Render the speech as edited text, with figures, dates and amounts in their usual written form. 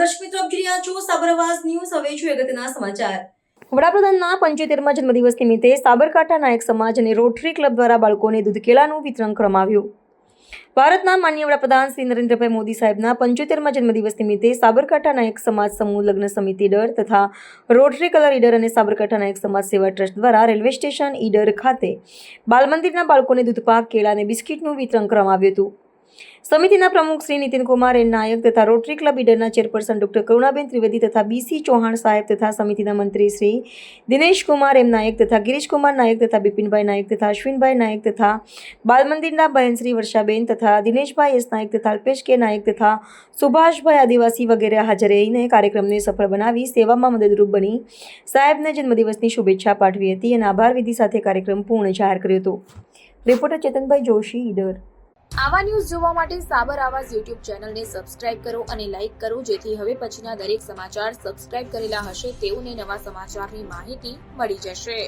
દર્શક મિત્રો આપ જોઈ રહ્યા છો સાબરવાસ ન્યૂઝ. હવે જોઈએ અગત્યના સમાચાર. વડાપ્રધાનના 75મા જન્મદિવસ નિમિત્તે સાબરકાંઠા નાયક સમાજ અને રોટરી ક્લબ દ્વારા બાળકોને દૂધ કેળાનું વિતરણ કરવામાં આવ્યું. ભારતના માનનીય વડાપ્રધાન શ્રી નરેન્દ્રભાઈ મોદી સાહેબના 75મા જન્મદિવસ નિમિત્તે સાબરકાંઠા નાયક સમાજ સમૂહ લગ્ન સમિતિ ઈડર તથા રોટરી કલર ઈડર અને સાબરકાંઠા નાયક સમાજ સેવા ટ્રસ્ટ દ્વારા રેલવે સ્ટેશન ઈડર ખાતે બાલમંદિરના બાળકોને દૂધપાક, કેળા અને બિસ્કિટનું વિતરણ કરવામાં આવ્યું હતું. સમિતિના પ્રમુખ શ્રી નીતિનકુમાર એન નાયક તથા રોટરી ક્લબ ઈડરના ચેરપર્સન ડોક્ટર કરુણાબેન ત્રિવેદી તથા બીસી ચૌહાણ સાહેબ તથા સમિતિના મંત્રી શ્રી દિનેશકુમાર એમ નાયક તથા ગિરીશકુમાર નાયક તથા બિપિનભાઈ નાયક તથા અશ્વિનભાઈ નાયક તથા બાલમંદિરના બહેન શ્રી વર્ષાબેન તથા દિનેશભાઈ એસ નાયક તથા અલ્પેશ કે નાયક તથા સુભાષભાઈ આદિવાસી વગેરે હાજર રહીને કાર્યક્રમને સફળ બનાવી સેવામાં મદદરૂપ બની સાહેબને જન્મદિવસની શુભેચ્છા પાઠવી હતી અને આભાર વિધિ સાથે કાર્યક્રમ પૂર્ણ જાહેર કર્યો હતો. રિપોર્ટર ચેતનભાઈ જોશી, ઈડર. આવા ન્યૂઝ જોવા માટે સાબર આવાઝ યુટ્યુબ ચેનલને સબસ્ક્રાઇબ કરો અને લાઇક કરો, જેથી હવે પછીના દરેક સમાચાર સબસ્ક્રાઇબ કરેલા હશે તેઓને નવા સમાચારની માહિતી મળી જશે.